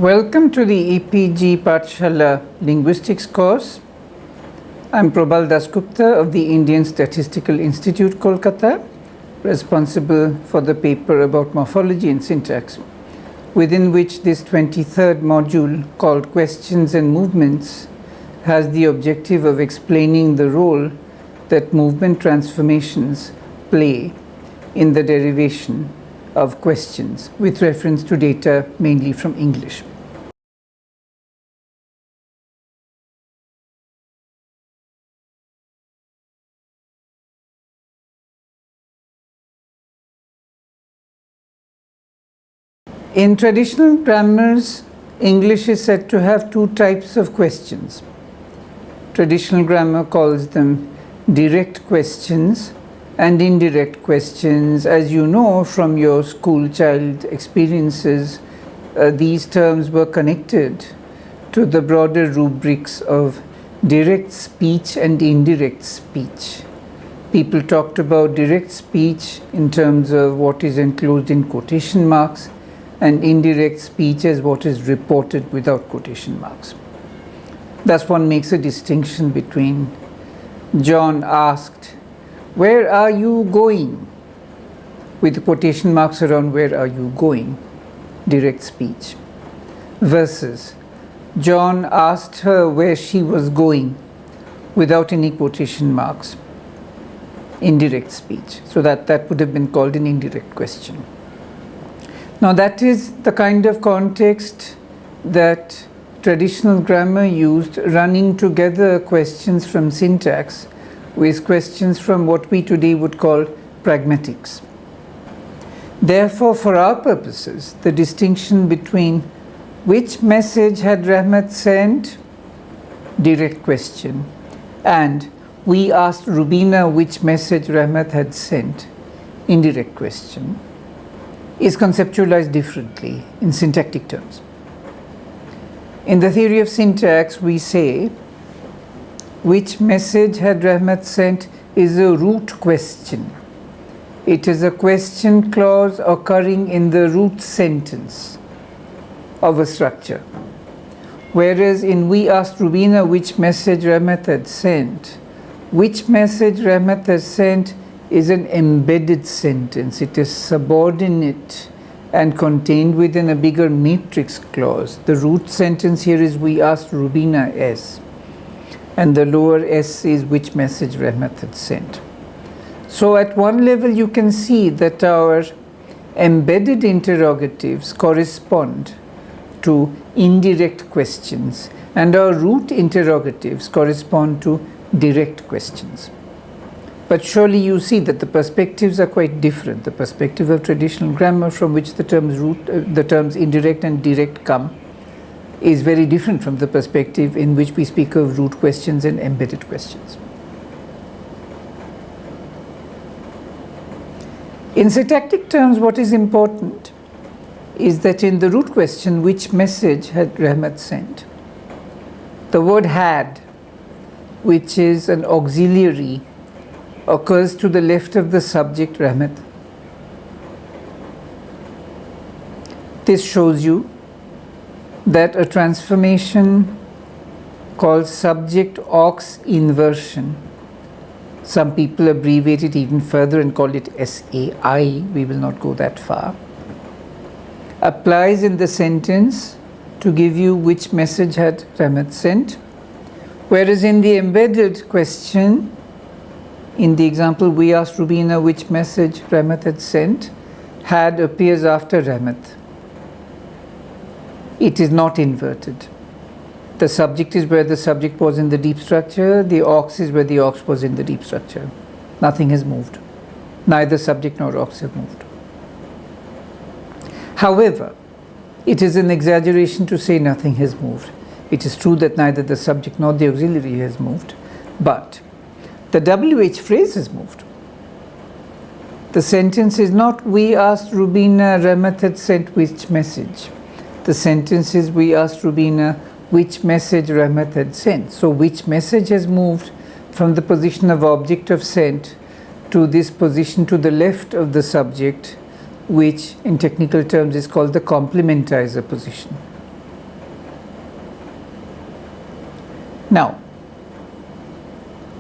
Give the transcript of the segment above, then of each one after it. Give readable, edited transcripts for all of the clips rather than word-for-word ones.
Welcome to the EPG Pathshala Linguistics course. I'm Prabal Dasgupta of the Indian Statistical Institute, Kolkata, responsible for the paper about morphology and syntax, within which this 23rd module, called Questions and Movements, has the objective of explaining the role that movement transformations play in the derivation of questions with reference to data mainly from English. In traditional grammars, English is said to have two types of questions. Traditional grammar calls them direct questions and indirect questions. As you know from your school child experiences, these terms were connected to the broader rubrics of direct speech and indirect speech. People talked about direct speech in terms of what is enclosed in quotation marks, and indirect speech as what is reported without quotation marks. Thus one makes a distinction between John asked, "Where are you going?" with quotation marks around "Where are you going?" direct speech, versus John asked her where she was going without any quotation marks, indirect speech. So that would have been called an indirect question. Now that is the kind of context that traditional grammar used, running together questions from syntax with questions from what we today would call pragmatics. Therefore, for our purposes, the distinction between which message had Rahmat sent, direct question, and we asked Rubina which message Rahmat had sent, indirect question, is conceptualized differently in syntactic terms. In the theory of syntax, we say which message had Rahmat sent is a root question. It is a question clause occurring in the root sentence of a structure. Whereas in we asked Rubina which message Rahmat had sent, which message Rahmat has sent is an embedded sentence. It is subordinate and contained within a bigger matrix clause. The root sentence here is we asked Rubina S, and the lower S is which message Rahmat had sent. So at one level you can see that our embedded interrogatives correspond to indirect questions and our root interrogatives correspond to direct questions. But surely you see that the perspectives are quite different. The perspective of traditional grammar, from which the terms indirect and direct come, is very different from the perspective in which we speak of root questions and embedded questions. In syntactic terms, what is important is that in the root question, which message had Rahmat sent, the word had, which is an auxiliary, occurs to the left of the subject Rahmat. This shows you that a transformation called subject aux inversion, some people abbreviate it even further and call it SAI, we will not go that far, applies in the sentence to give you which message had Rahmat sent, whereas in the embedded question, in the example, we asked Rubina which message Rahmat had sent, had appears after Rahmat. It is not inverted. The subject is where the subject was in the deep structure, the aux is where the aux was in the deep structure. Nothing has moved. Neither subject nor aux have moved. However, it is an exaggeration to say nothing has moved. It is true that neither the subject nor the auxiliary has moved, but the WH phrase has moved. The sentence is not we asked Rubina Rahmat had sent which message. The sentence is we asked Rubina which message Rahmat had sent. So which message has moved from the position of object of sent to this position to the left of the subject, which in technical terms is called the complementizer position. Now,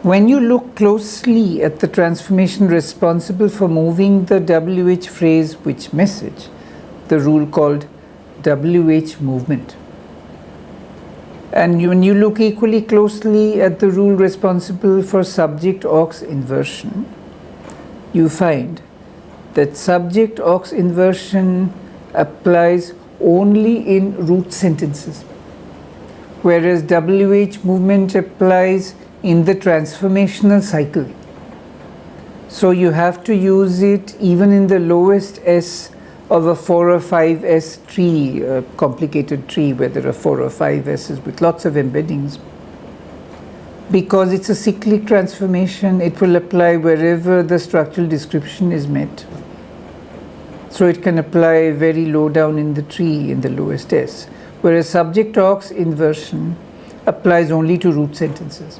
when you look closely at the transformation responsible for moving the WH phrase which message, the rule called WH movement. And when you look equally closely at the rule responsible for subject-aux inversion, you find that subject-aux inversion applies only in root sentences, whereas WH movement applies in the transformational cycle. So you have to use it even in the lowest S of a 4 or 5 S tree, a complicated tree where there are 4 or 5 S's with lots of embeddings. Because it's a cyclic transformation, it will apply wherever the structural description is met. So it can apply very low down in the tree in the lowest S, whereas subject-aux inversion applies only to root sentences.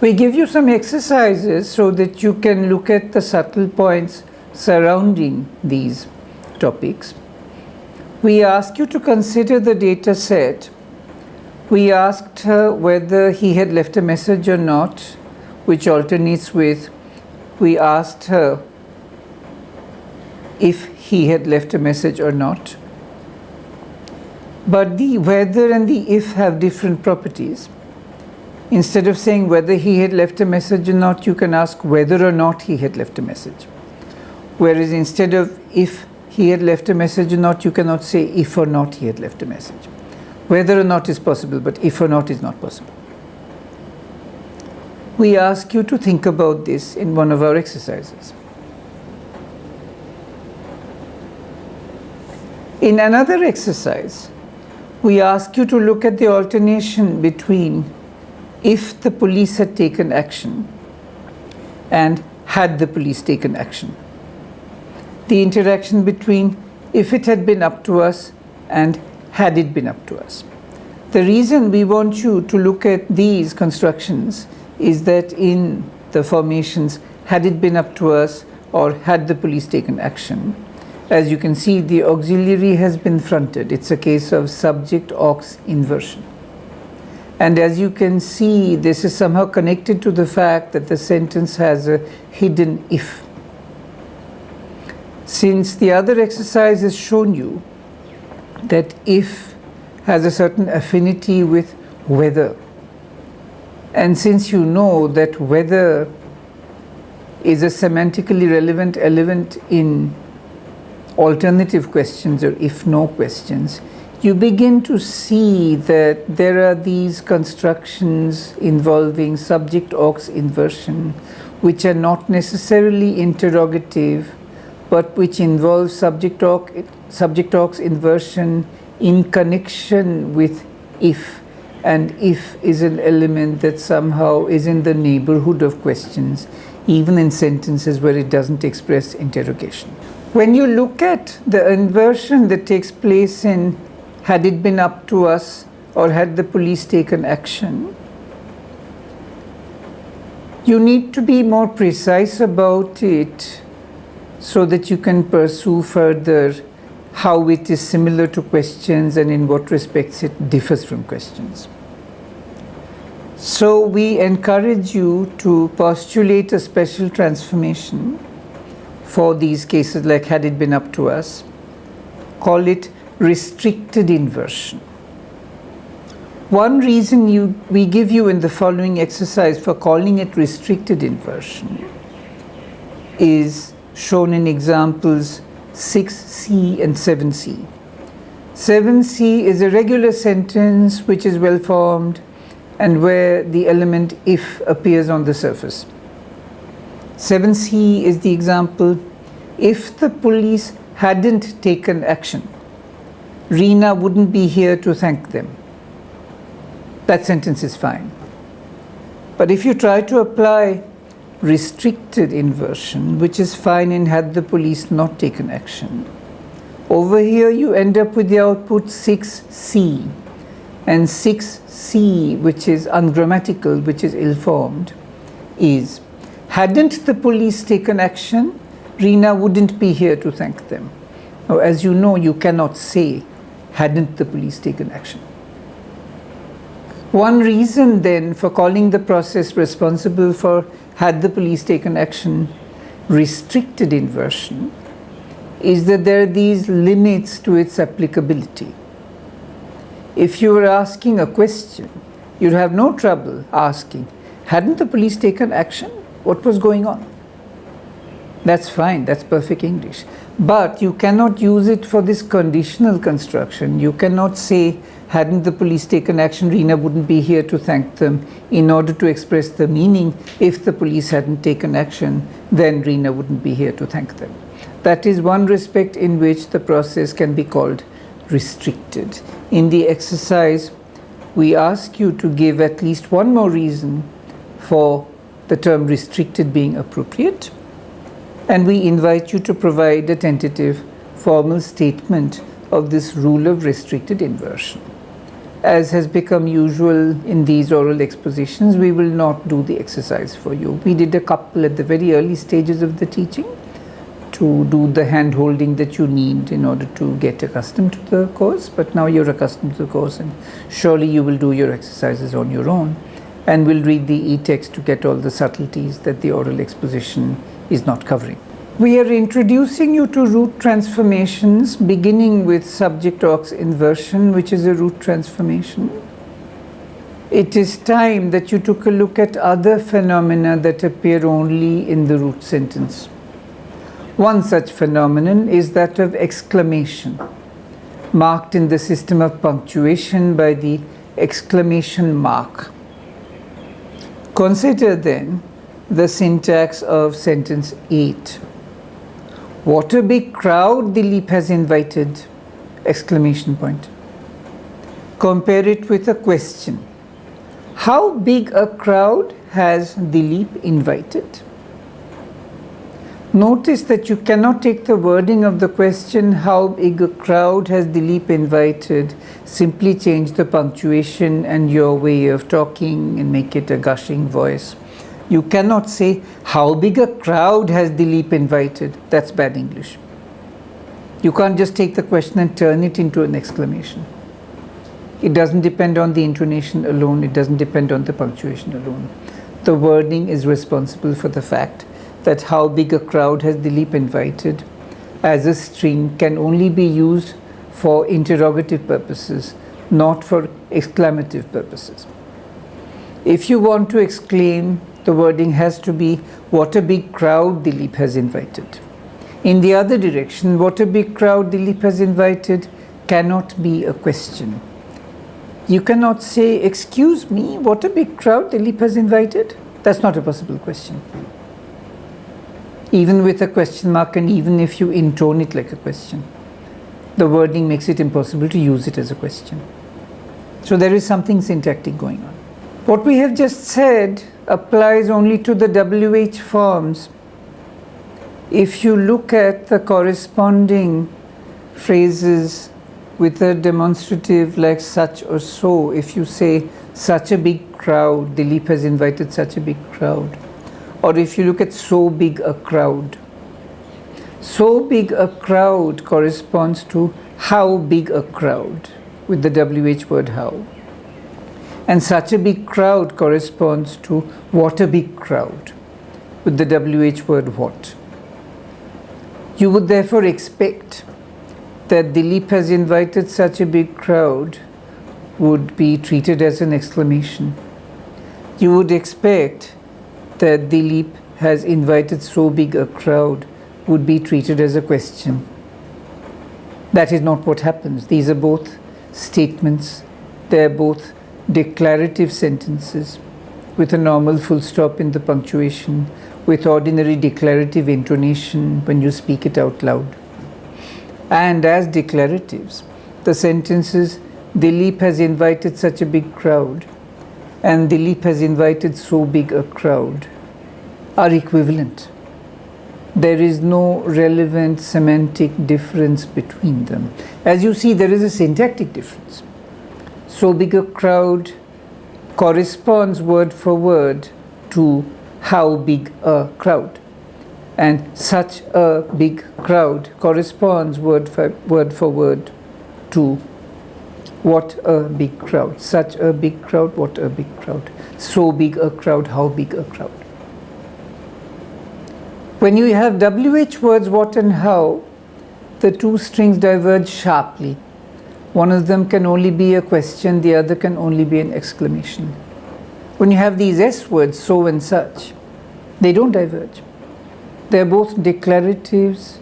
We give you some exercises so that you can look at the subtle points surrounding these topics. We ask you to consider the data set. We asked her whether he had left a message or not, which alternates with we asked her if he had left a message or not. But the whether and the if have different properties. Instead of saying whether he had left a message or not, you can ask whether or not he had left a message. Whereas instead of if he had left a message or not, you cannot say if or not he had left a message. Whether or not is possible, but if or not is not possible. We ask you to think about this in one of our exercises. In another exercise, we ask you to look at the alternation between if the police had taken action and had the police taken action. The interaction between if it had been up to us and had it been up to us. The reason we want you to look at these constructions is that in the formations, had it been up to us or had the police taken action, as you can see, the auxiliary has been fronted. It's a case of subject-aux inversion. And as you can see, this is somehow connected to the fact that the sentence has a hidden if. Since the other exercise has shown you that if has a certain affinity with whether, and since you know that whether is a semantically relevant element in alternative questions or if no questions, you begin to see that there are these constructions involving subject-aux inversion which are not necessarily interrogative, but which involve subject-aux inversion in connection with if, and if is an element that somehow is in the neighborhood of questions, even in sentences where it doesn't express interrogation. When you look at the inversion that takes place in had it been up to us or had the police taken action, you need to be more precise about it so that you can pursue further how it is similar to questions and in what respects it differs from questions. So we encourage you to postulate a special transformation for these cases like had it been up to us. Call it restricted inversion. One reason we give you in the following exercise for calling it restricted inversion is shown in examples 6C and 7C. 7C is a regular sentence which is well formed and where the element if appears on the surface. 7C is the example, if the police hadn't taken action, Reena wouldn't be here to thank them. That sentence is fine. But if you try to apply restricted inversion, which is fine in had the police not taken action, over here you end up with the output 6C. And 6C, which is ungrammatical, which is ill-formed, is hadn't the police taken action, Reena wouldn't be here to thank them. Now, as you know, you cannot say hadn't the police taken action. One reason then for calling the process responsible for had the police taken action restricted inversion is that there are these limits to its applicability. If you were asking a question, you'd have no trouble asking, hadn't the police taken action? What was going on? That's fine, that's perfect English. But you cannot use it for this conditional construction. You cannot say, hadn't the police taken action, Rina wouldn't be here to thank them, in order to express the meaning, if the police hadn't taken action, then Rina wouldn't be here to thank them. That is one respect in which the process can be called restricted. In the exercise, we ask you to give at least one more reason for the term restricted being appropriate, and we invite you to provide a tentative formal statement of this rule of restricted inversion. As has become usual in these oral expositions, we will not do the exercise for you. We did a couple at the very early stages of the teaching to do the hand-holding that you need in order to get accustomed to the course, but now you're accustomed to the course and surely you will do your exercises on your own, and we'll read the e-text to get all the subtleties that the oral exposition is not covering. We are introducing you to root transformations, beginning with subject-aux inversion, which is a root transformation. It is time that you took a look at other phenomena that appear only in the root sentence. One such phenomenon is that of exclamation, marked in the system of punctuation by the exclamation mark. Consider then the syntax of sentence 8. What a big crowd Dilip has invited! Exclamation point. Compare it with a question. How big a crowd has Dilip invited? Notice that you cannot take the wording of the question, how big a crowd has Dilip invited, simply change the punctuation and your way of talking and make it a gushing voice. You cannot say, how big a crowd has Dilip invited? That's bad English. You can't just take the question and turn it into an exclamation. It doesn't depend on the intonation alone. It doesn't depend on the punctuation alone. The wording is responsible for the fact that how big a crowd has Dilip invited as a string can only be used for interrogative purposes, not for exclamative purposes. If you want to exclaim, the wording has to be, what a big crowd Dilip has invited. In the other direction, what a big crowd Dilip has invited cannot be a question. You cannot say, excuse me, what a big crowd Dilip has invited? That's not a possible question. Even with a question mark, and even if you intone it like a question, the wording makes it impossible to use it as a question. So there is something syntactic going on. What we have just said applies only to the WH forms. If you look at the corresponding phrases with a demonstrative like such or so, if you say such a big crowd, Dilip has invited such a big crowd, or if you look at so big a crowd, so big a crowd corresponds to how big a crowd with the WH word how. And such a big crowd corresponds to what a big crowd with the WH word what. You would therefore expect that Dilip has invited such a big crowd would be treated as an exclamation. You would expect that Dilip has invited so big a crowd would be treated as a question. That is not what happens. These are both statements. They are both declarative sentences with a normal full stop in the punctuation, with ordinary declarative intonation when you speak it out loud. And as declaratives, the sentences Dilip has invited such a big crowd and Dilip has invited so big a crowd are equivalent. There is no relevant semantic difference between them. As you see, there is a syntactic difference. So big a crowd corresponds word for word to how big a crowd. And such a big crowd corresponds word for word to What a big crowd. Such a big crowd. What a big crowd. So big a crowd. How big a crowd. When you have WH words, what and how, the two strings diverge sharply. One of them can only be a question, the other can only be an exclamation. When you have these S words, so and such, they don't diverge. They're both declaratives.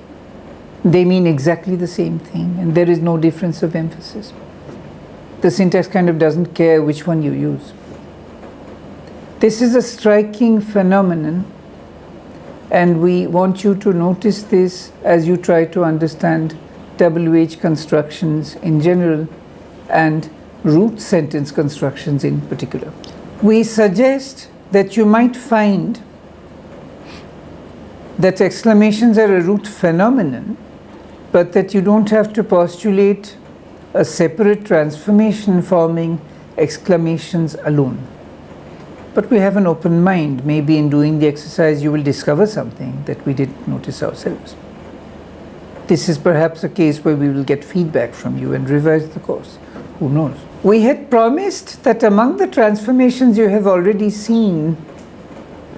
They mean exactly the same thing, and there is no difference of emphasis. The syntax kind of doesn't care which one you use. This is a striking phenomenon, and we want you to notice this as you try to understand WH constructions in general and root sentence constructions in particular. We suggest that you might find that exclamations are a root phenomenon, but that you don't have to postulate a separate transformation forming exclamations alone. But we have an open mind. Maybe in doing the exercise you will discover something that we didn't notice ourselves. This is perhaps a case where we will get feedback from you and revise the course. Who knows? We had promised that among the transformations you have already seen,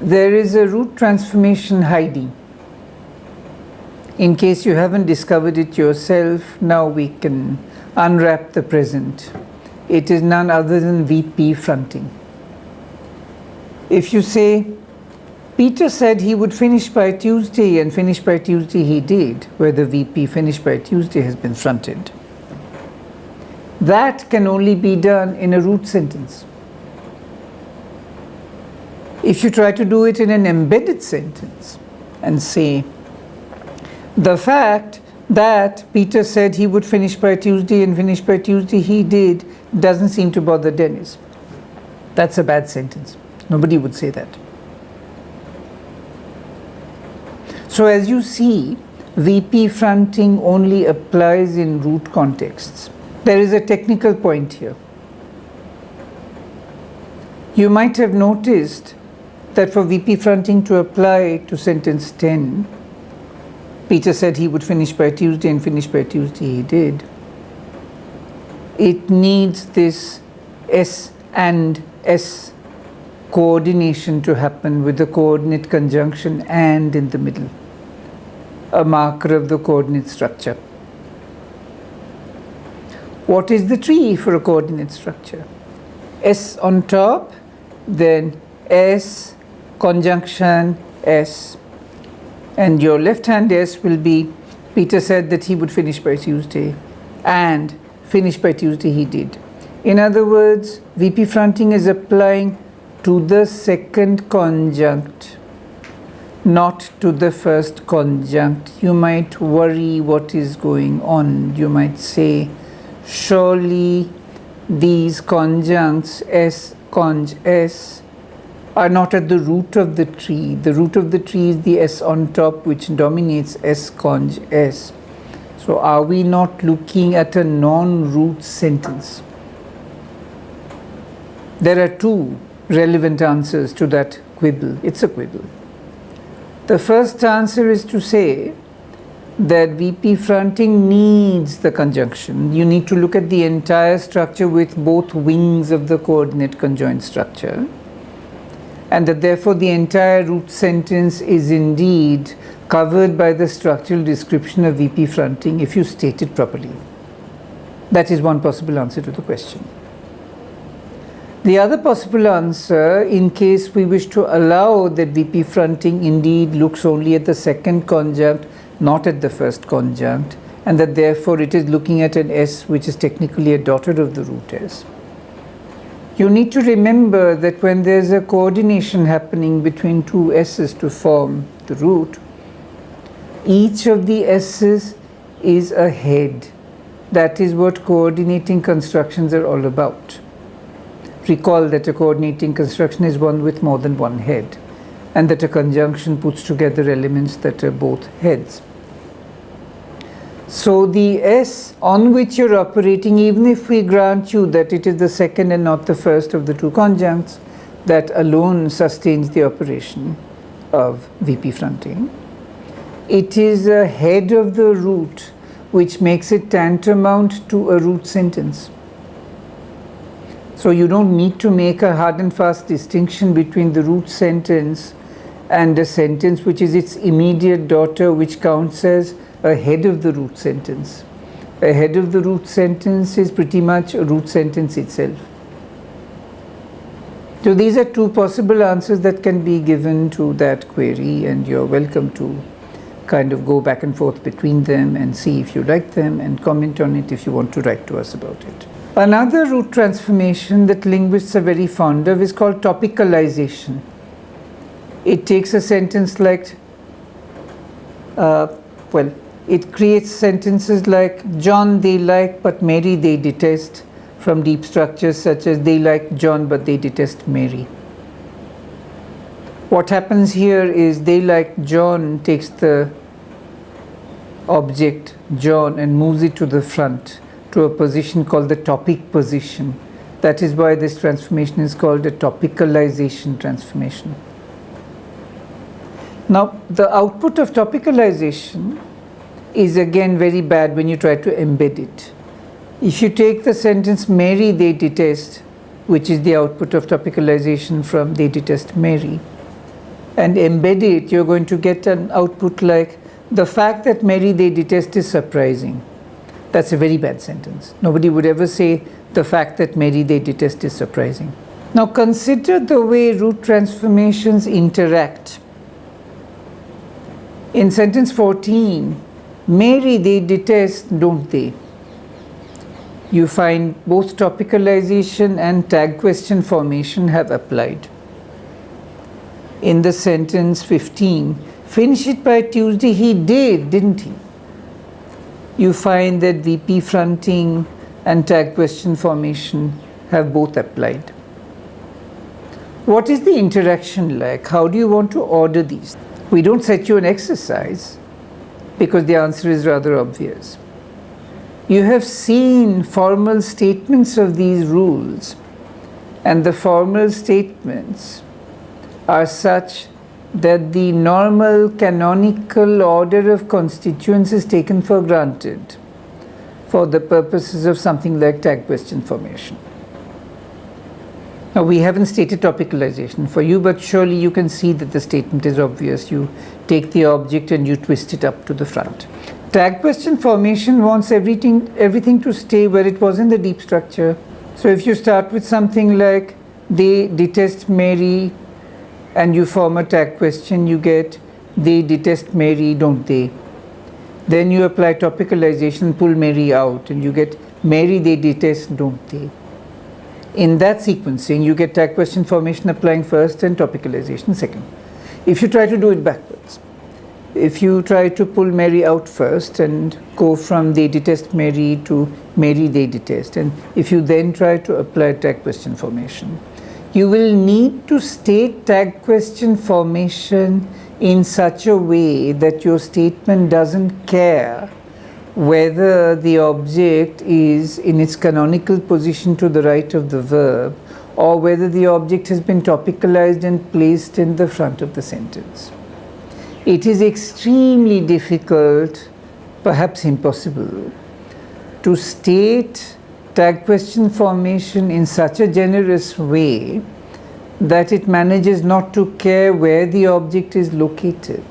there is a root transformation hiding. In case you haven't discovered it yourself, now we can unwrap the present. It is none other than VP fronting. If you say, Peter said he would finish by Tuesday, and finish by Tuesday he did, where the VP finish by Tuesday has been fronted. That can only be done in a root sentence. If you try to do it in an embedded sentence and say, the fact that Peter said he would finish by Tuesday and finish by Tuesday he did doesn't seem to bother Dennis. That's a bad sentence. Nobody would say that. So as you see, VP fronting only applies in root contexts. There is a technical point here. You might have noticed that for VP fronting to apply to sentence 10, Peter said he would finish by Tuesday and finish by Tuesday he did. It needs this S and S coordination to happen with the coordinate conjunction and in the middle, a marker of the coordinate structure. What is the tree for a coordinate structure? S on top, then S, conjunction S. And your left hand S will be, Peter said that he would finish by Tuesday, and finish by Tuesday he did. In other words, VP fronting is applying to the second conjunct, not to the first conjunct. You might worry what is going on. You might say, surely these conjuncts S, conj S, are not at the root of the tree. The root of the tree is the S on top, which dominates S conj S. So are we not looking at a non-root sentence? There are two relevant answers to that quibble. It's a quibble. The first answer is to say that VP fronting needs the conjunction. You need to look at the entire structure with both wings of the coordinate conjoint structure, and that therefore the entire root sentence is indeed covered by the structural description of VP fronting if you state it properly. That is one possible answer to the question. The other possible answer, in case we wish to allow that VP fronting indeed looks only at the second conjunct, not at the first conjunct, and that therefore it is looking at an S which is technically a daughter of the root S. You need to remember that when there's a coordination happening between two S's to form the root, each of the S's is a head. That is what coordinating constructions are all about. Recall that a coordinating construction is one with more than one head, and that a conjunction puts together elements that are both heads. So the S on which you're operating, even if we grant you that it is the second and not the first of the two conjuncts, that alone sustains the operation of VP fronting. It is a head of the root which makes it tantamount to a root sentence. So you don't need to make a hard and fast distinction between the root sentence and a sentence which is its immediate daughter, which counts as a head of the root sentence. A head of the root sentence is pretty much a root sentence itself. So these are two possible answers that can be given to that query, and you're welcome to kind of go back and forth between them and see if you like them and comment on it if you want to write to us about it. Another root transformation that linguists are very fond of is called topicalization. It takes a sentence like, it creates sentences like John they like but Mary they detest, from deep structures such as they like John but they detest Mary. What happens here is they like John takes the object John and moves it to the front to a position called the topic position. That is why this transformation is called a topicalization transformation. Now, the output of topicalization is again very bad when you try to embed it. If you take the sentence Mary they detest, which is the output of topicalization from they detest Mary, and embed it, you're going to get an output like the fact that Mary they detest is surprising. That's a very bad sentence. Nobody would ever say the fact that Mary they detest is surprising. Now consider the way root transformations interact. In sentence 14, Mary they detest, don't they? You find both topicalization and tag question formation have applied. In the sentence 15, finish it by Tuesday, he did, didn't he? You find that VP fronting and tag question formation have both applied. What is the interaction like? How do you want to order these? We don't set you an exercise because the answer is rather obvious. You have seen formal statements of these rules, and the formal statements are such that the normal canonical order of constituents is taken for granted for the purposes of something like tag question formation. Now, we haven't stated topicalization for you, but surely you can see that the statement is obvious. You take the object and you twist it up to the front. Tag question formation wants everything to stay where it was in the deep structure. So if you start with something like they detest Mary and you form a tag question, you get they detest Mary, don't they? Then you apply topicalization, pull Mary out, and you get Mary they detest, don't they? In that sequencing, you get tag question formation applying first and topicalization second. If you try to do it backwards, if you try to pull Mary out first and go from they detest Mary to Mary they detest, and if you then try to apply tag question formation, you will need to state tag question formation in such a way that your statement doesn't care whether the object is in its canonical position to the right of the verb or whether the object has been topicalized and placed in the front of the sentence. It is extremely difficult, perhaps impossible, to state tag question formation in such a generous way that it manages not to care where the object is located.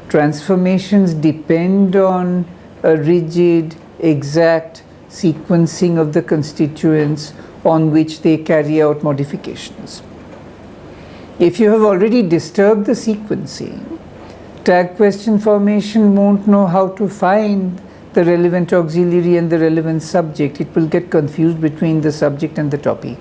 Transformations depend on a rigid, exact sequencing of the constituents on which they carry out modifications. If you have already disturbed the sequencing, tag question formation won't know how to find the relevant auxiliary and the relevant subject. It will get confused between the subject and the topic.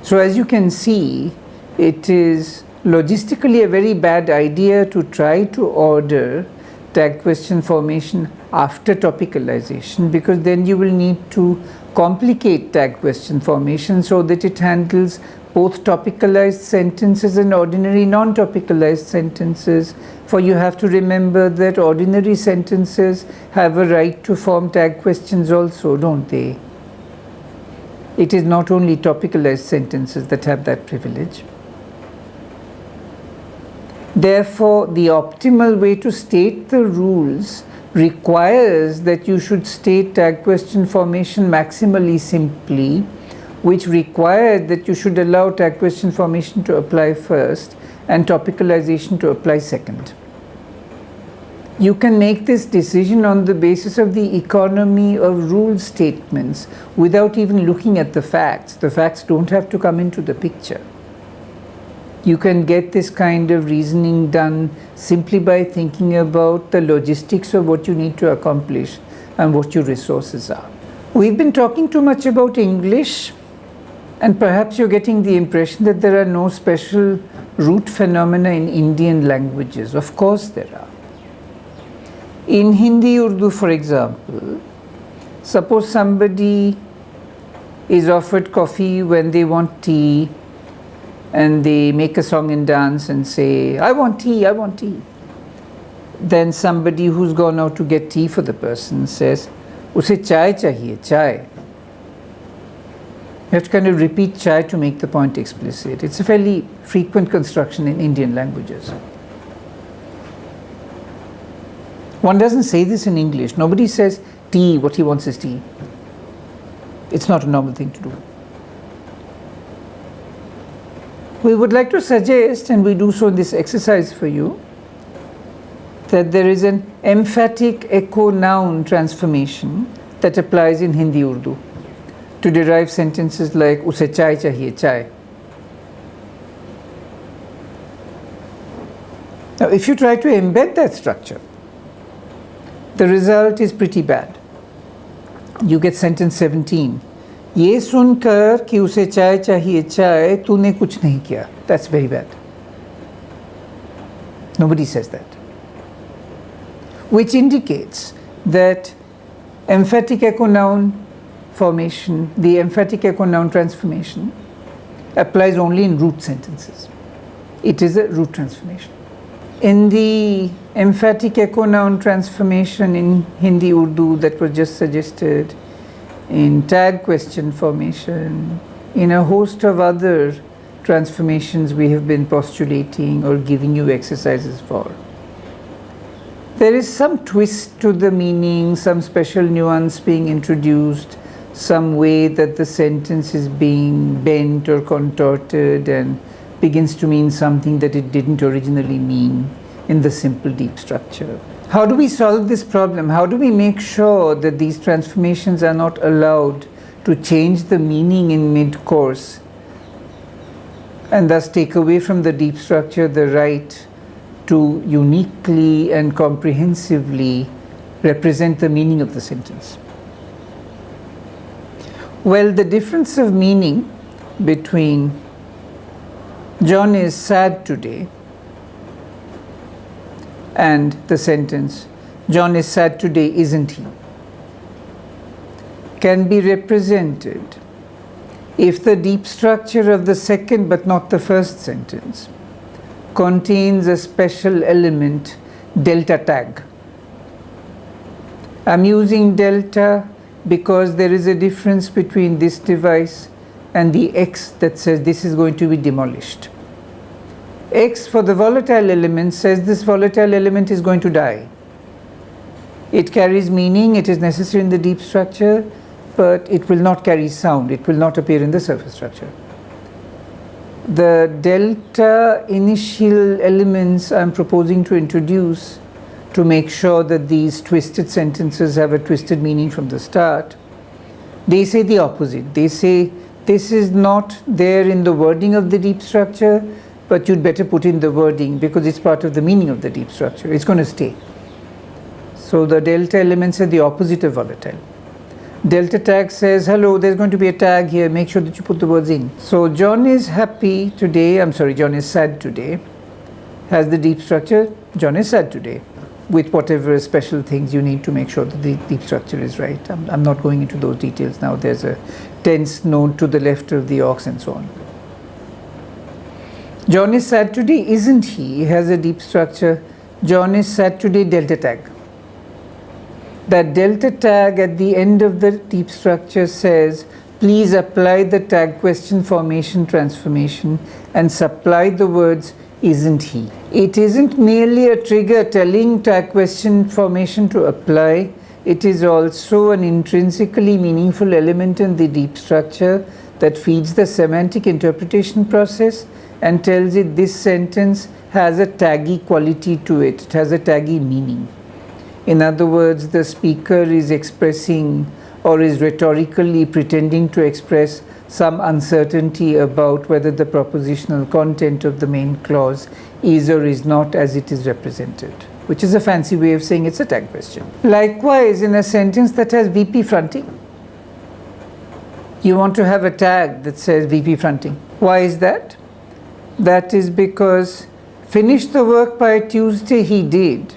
So as you can see, it is logistically a very bad idea to try to order tag question formation after topicalization, because then you will need to complicate tag question formation so that it handles both topicalized sentences and ordinary non-topicalized sentences. For you have to remember that ordinary sentences have a right to form tag questions also, don't they? It is not only topicalized sentences that have that privilege. Therefore, the optimal way to state the rules requires that you should state tag question formation maximally simply, which required that you should allow tag question formation to apply first and topicalization to apply second. You can make this decision on the basis of the economy of rule statements without even looking at the facts. The facts don't have to come into the picture. You can get this kind of reasoning done simply by thinking about the logistics of what you need to accomplish and what your resources are. We've been talking too much about English, and perhaps you're getting the impression that there are no special root phenomena in Indian languages. Of course there are. In Hindi Urdu, for example, suppose somebody is offered coffee when they want tea, and they make a song and dance and say, I want tea, I want tea. Then somebody who's gone out to get tea for the person says, Use chai chahiye, chai. You have to kind of repeat chai to make the point explicit. It's a fairly frequent construction in Indian languages. One doesn't say this in English. Nobody says tea, what he wants is tea. It's not a normal thing to do. We would like to suggest, and we do so in this exercise for you, that there is an emphatic echo noun transformation that applies in Hindi Urdu to derive sentences like Use chai chahiye, chai. Now, if you try to embed that structure, the result is pretty bad. You get sentence 17. ये सुनकर कि उसे चाय चाहिए चाय तूने कुछ नहीं किया. That's very bad. Nobody says that. Which indicates that emphatic echo noun formation, the emphatic echo noun transformation, applies only in root sentences. It is a root transformation. In the emphatic echo noun transformation in Hindi Urdu that was just suggested, in tag question formation, in a host of other transformations we have been postulating or giving you exercises for, there is some twist to the meaning, some special nuance being introduced, some way that the sentence is being bent or contorted and begins to mean something that it didn't originally mean in the simple deep structure. How do we solve this problem? How do we make sure that these transformations are not allowed to change the meaning in mid-course and thus take away from the deep structure the right to uniquely and comprehensively represent the meaning of the sentence? Well, the difference of meaning between John is sad today and the sentence, John is sad today, isn't he, can be represented if the deep structure of the second but not the first sentence contains a special element, delta tag. I'm using delta because there is a difference between this device and the X that says this is going to be demolished. X for the volatile element says this volatile element is going to die. It carries meaning, it is necessary in the deep structure, but it will not carry sound, it will not appear in the surface structure. The delta initial elements I'm proposing to introduce to make sure that these twisted sentences have a twisted meaning from the start, they say the opposite. They say this is not there in the wording of the deep structure, but you'd better put in the wording because it's part of the meaning of the deep structure. It's going to stay. So the delta elements are the opposite of volatile. Delta tag says, hello, there's going to be a tag here, make sure that you put the words in. So John is happy today, John is sad today, has the deep structure, John is sad today, with whatever special things you need to make sure that the deep structure is right. I'm not going into those details now. There's a tense node to the left of the aux and so on. John is sad today, isn't he? He has a deep structure. John is sad today, delta tag. That delta tag at the end of the deep structure says, please apply the tag question formation transformation and supply the words isn't he. It isn't merely a trigger telling tag question formation to apply. It is also an intrinsically meaningful element in the deep structure that feeds the semantic interpretation process and tells it this sentence has a taggy quality to it. It has a taggy meaning. In other words, the speaker is expressing or is rhetorically pretending to express some uncertainty about whether the propositional content of the main clause is or is not as it is represented, which is a fancy way of saying it's a tag question. Likewise, in a sentence that has VP fronting, you want to have a tag that says VP fronting. Why is that? That is because finish the work by Tuesday he did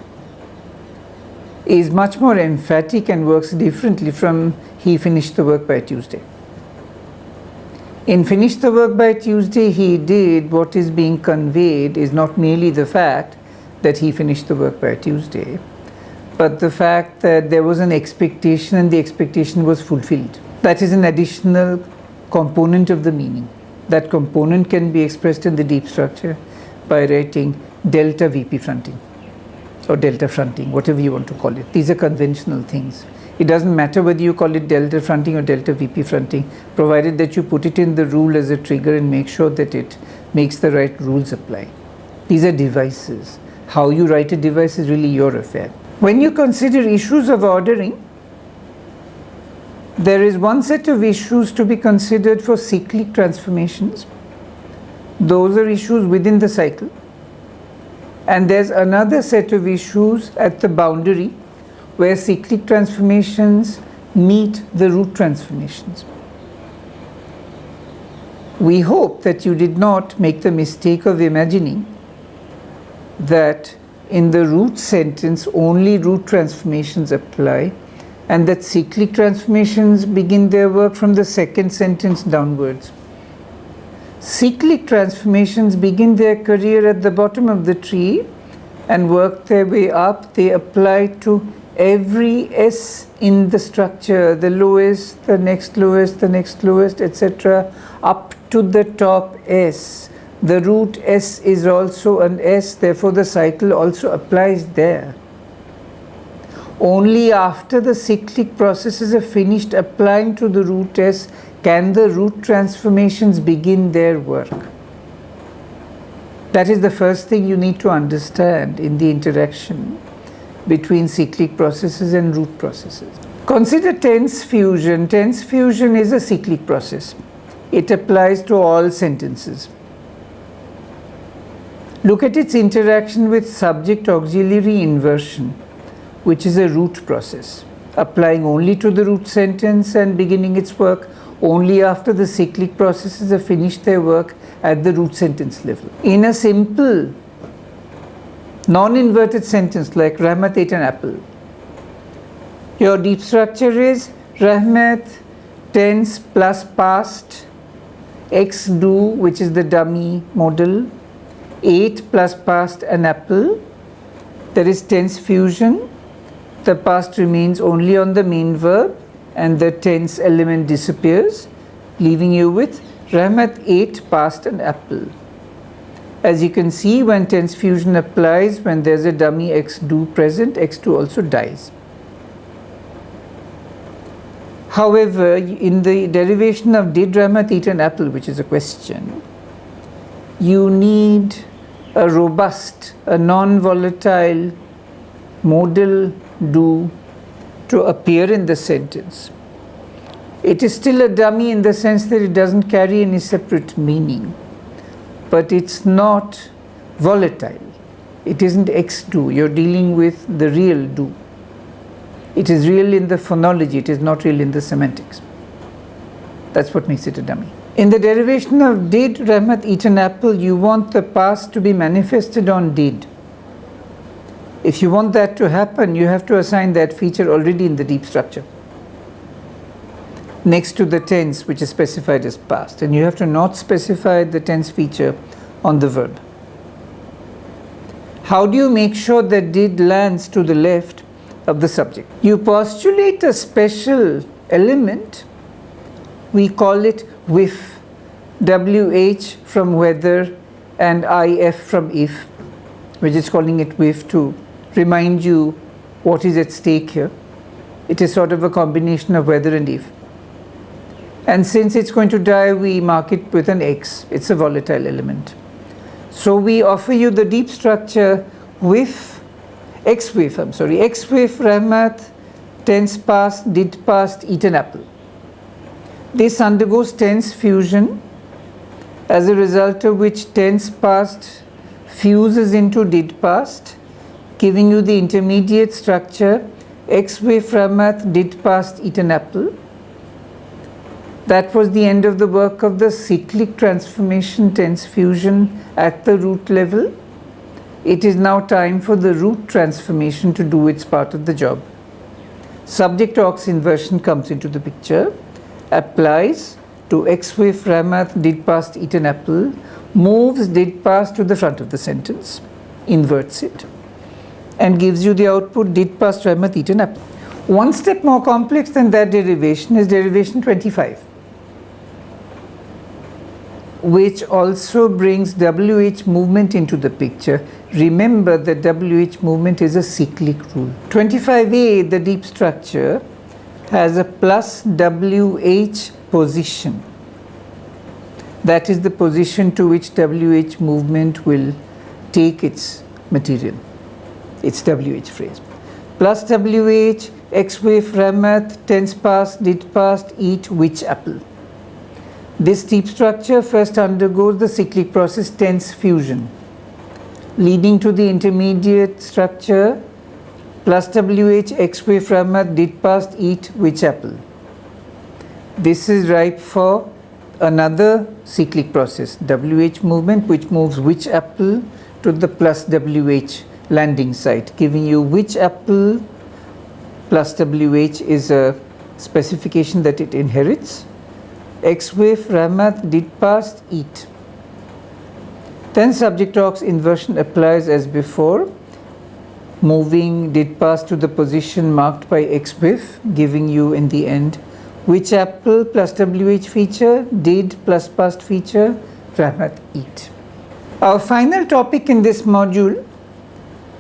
is much more emphatic and works differently from he finished the work by Tuesday. In finish the work by Tuesday he did, what is being conveyed is not merely the fact that he finished the work by Tuesday, but the fact that there was an expectation and the expectation was fulfilled. That is an additional component of the meaning. That component can be expressed in the deep structure by writing delta VP fronting or delta fronting, whatever you want to call it. These are conventional things. It doesn't matter whether you call it delta fronting or delta VP fronting, provided that you put it in the rule as a trigger and make sure that it makes the right rules apply. These are devices. How you write a device is really your affair. When you consider issues of ordering, there is one set of issues to be considered for cyclic transformations. Those are issues within the cycle. And there's another set of issues at the boundary where cyclic transformations meet the root transformations. We hope that you did not make the mistake of imagining that in the root sentence only root transformations apply and that cyclic transformations begin their work from the second sentence downwards. Cyclic transformations begin their career at the bottom of the tree and work their way up. They apply to every S in the structure, the lowest, the next lowest, etc., up to the top S. The root S is also an S, therefore the cycle also applies there. Only after the cyclic processes are finished applying to the root S can the root transformations begin their work. That is the first thing you need to understand in the interaction between cyclic processes and root processes. Consider tense fusion. Tense fusion is a cyclic process. It applies to all sentences. Look at its interaction with subject auxiliary inversion, which is a root process, applying only to the root sentence and beginning its work only after the cyclic processes have finished their work at the root sentence level. In a simple non-inverted sentence like Rahmat ate an apple, your deep structure is Rahmat tense plus past, X do, which is the dummy model, ate plus past an apple. There is tense fusion. The past remains only on the main verb and the tense element disappears, leaving you with Rahmat ate past an apple. As you can see, when tense fusion applies, when there's a dummy X do present, X2 also dies. However, in the derivation of did Rahmat eat an apple, which is a question, you need a robust, a non-volatile modal do to appear in the sentence. It is still a dummy in the sense that it doesn't carry any separate meaning, but it's not volatile. It isn't X2. You're dealing with the real do. It is real in the phonology. It is not real in the semantics. That's what makes it a dummy. In the derivation of did Rahmat eat an apple, you want the past to be manifested on did. If you want that to happen, you have to assign that feature already in the deep structure, next to the tense, which is specified as past. And you have to not specify the tense feature on the verb. How do you make sure that did lands to the left of the subject? You postulate a special element. We call it WH, WH from weather, and if from if. We're just calling it with to remind you what is at stake here. It is sort of a combination of whether and if. And since it's going to die, we mark it with an X. It's a volatile element. So we offer you the deep structure with X with Rahmat, tense past, did past, eat an apple. This undergoes tense fusion, as a result of which tense past fuses into did past, giving you the intermediate structure X with Rahmat, did past, eat an apple. That was the end of the work of the cyclic transformation tense fusion at the root level. It is now time for the root transformation to do its part of the job. Subject aux inversion comes into the picture, applies to X with Rahmat, did past, eat an apple, moves did past to the front of the sentence, inverts it, and gives you the output did past Rahmat, eat an apple. One step more complex than that derivation is derivation 25. Which also brings WH movement into the picture. Remember that WH movement is a cyclic rule. 25A, the deep structure, has a plus WH position. That is the position to which WH movement will take its material, its WH phrase. Plus WH, X with Rahmat, tense past, did past, eat which apple. This deep structure first undergoes the cyclic process tense fusion, leading to the intermediate structure plus WH, X with Rahmat, did past, eat which apple. This is ripe for another cyclic process, WH movement, which moves which apple to the plus WH landing site, giving you which apple plus WH is a specification that it inherits. X with Rahmat, did past, eat. Then subject aux inversion applies as before, moving did past to the position marked by X with, giving you in the end which apple plus WH feature, did plus past feature, Rahmat, eat. Our final topic in this module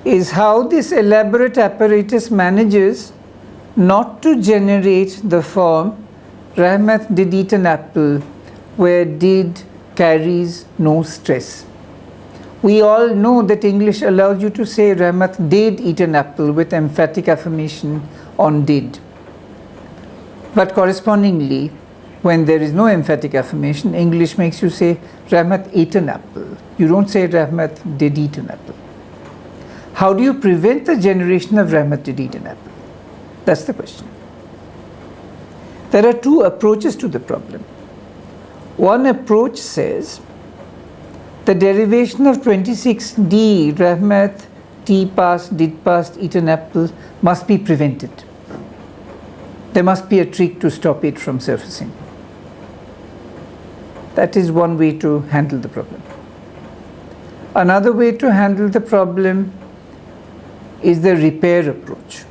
is how this elaborate apparatus manages not to generate the form Rahmat did eat an apple, where did carries no stress. We all know that English allows you to say Rahmat did eat an apple with emphatic affirmation on did. But correspondingly, when there is no emphatic affirmation, English makes you say Rahmat ate an apple. You don't say Rahmat did eat an apple. How do you prevent the generation of Rahmat did eat an apple? That's the question. There are two approaches to the problem. One approach says the derivation of 26D, Rahmat, T past, did past, eat an apple, must be prevented. There must be a trick to stop it from surfacing. That is one way to handle the problem. Another way to handle the problem is the repair approach.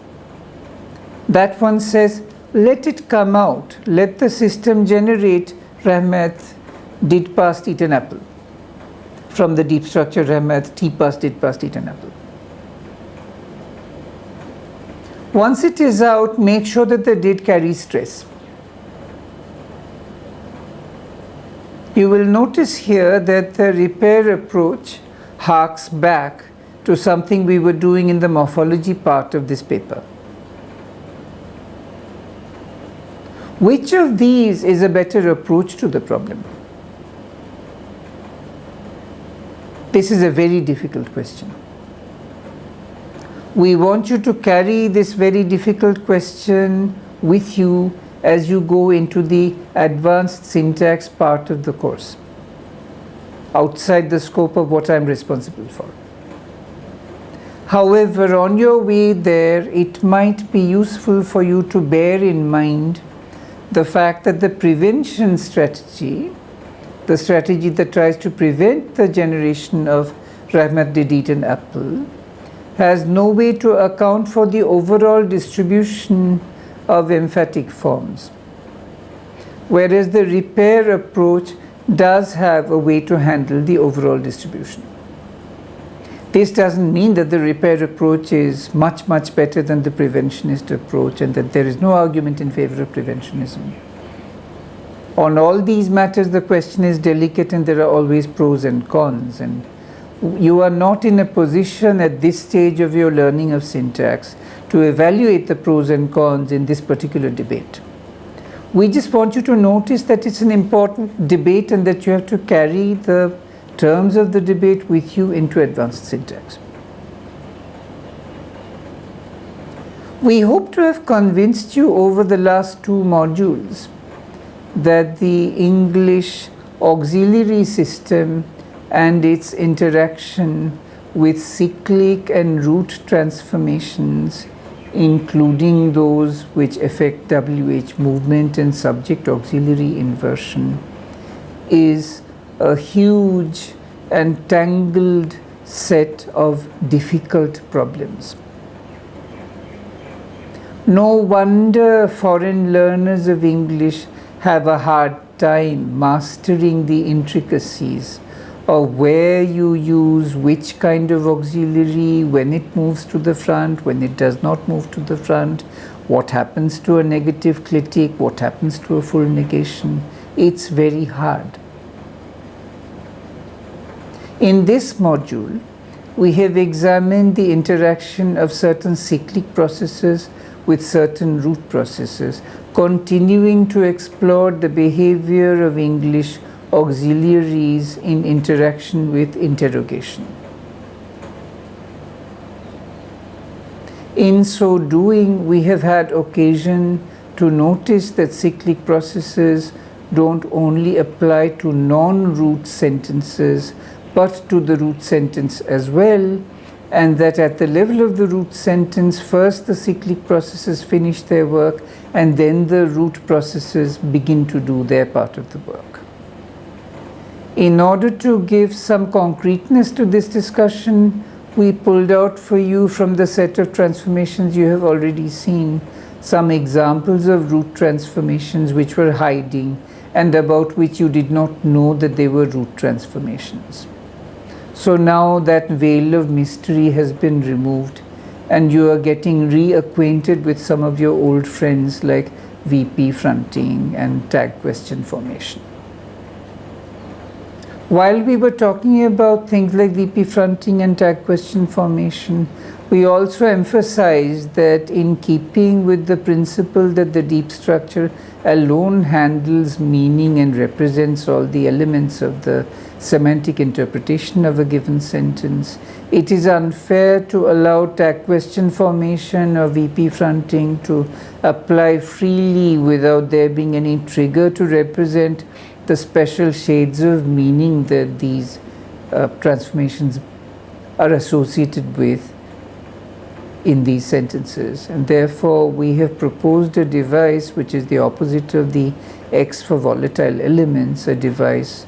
That one says, let it come out, let the system generate Rahmat, did past, eat an apple from the deep structure Rahmat, T past, did past, eat an apple. Once it is out, make sure that the did carries stress. You will notice here that the repair approach harks back to something we were doing in the morphology part of this paper. Which of these is a better approach to the problem? This is a very difficult question. We want you to carry this very difficult question with you as you go into the advanced syntax part of the course, outside the scope of what I'm responsible for. However, on your way there, it might be useful for you to bear in mind the fact that the prevention strategy, the strategy that tries to prevent the generation of Rahmat did eat an apple, has no way to account for the overall distribution of emphatic forms. Whereas the repair approach does have a way to handle the overall distribution. This doesn't mean that the repair approach is much better than the preventionist approach and that there is no argument in favor of preventionism. On all these matters, the question is delicate and there are always pros and cons, and you are not in a position at this stage of your learning of syntax to evaluate the pros and cons in this particular debate. We just want you to notice that it's an important debate and that you have to carry the terms of the debate with you into advanced syntax. We hope to have convinced you over the last 2 modules that the English auxiliary system and its interaction with cyclic and root transformations, including those which affect WH movement and subject auxiliary inversion, is a huge and tangled set of difficult problems. No wonder foreign learners of English have a hard time mastering the intricacies of where you use which kind of auxiliary, when it moves to the front, when it does not move to the front, what happens to a negative clitic, what happens to a full negation. It's very hard. In this module, we have examined the interaction of certain cyclic processes with certain root processes, continuing to explore the behavior of English auxiliaries in interaction with interrogation. In so doing, we have had occasion to notice that cyclic processes don't only apply to non-root sentences, but to the root sentence as well, and that at the level of the root sentence, first the cyclic processes finish their work, and then the root processes begin to do their part of the work. In order to give some concreteness to this discussion, we pulled out for you from the set of transformations you have already seen some examples of root transformations which were hiding and about which you did not know that they were root transformations. So now that veil of mystery has been removed and you are getting reacquainted with some of your old friends like VP fronting and tag question formation. While we were talking about things like VP fronting and tag question formation, we also emphasized that in keeping with the principle that the deep structure alone handles meaning and represents all the elements of the semantic interpretation of a given sentence, it is unfair to allow tag question formation or VP fronting to apply freely without there being any trigger to represent the special shades of meaning that these transformations are associated with in these sentences. And therefore, we have proposed a device which is the opposite of the X for volatile elements, a device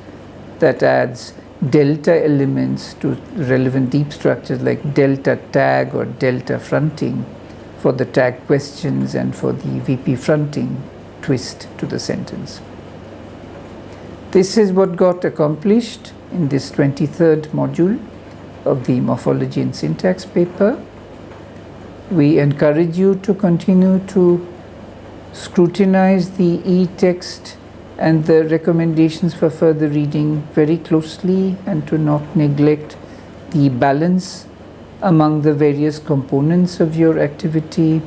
that adds delta elements to relevant deep structures like delta tag or delta fronting for the tag questions and for the VP fronting twist to the sentence. This is what got accomplished in this 23rd module of the Morphology and Syntax paper. We encourage you to continue to scrutinize the e-text and the recommendations for further reading very closely and to not neglect the balance among the various components of your activity,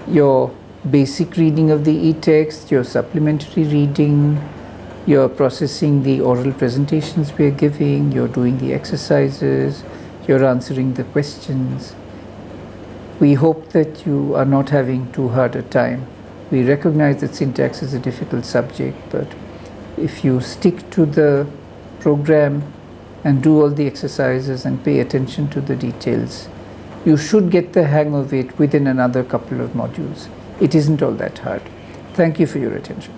your basic reading of the e-text, your supplementary reading, you're processing the oral presentations we're giving, you're doing the exercises, you're answering the questions. We hope that you are not having too hard a time. We recognize that syntax is a difficult subject, but if you stick to the program and do all the exercises and pay attention to the details, you should get the hang of it within another couple of modules. It isn't all that hard. Thank you for your attention.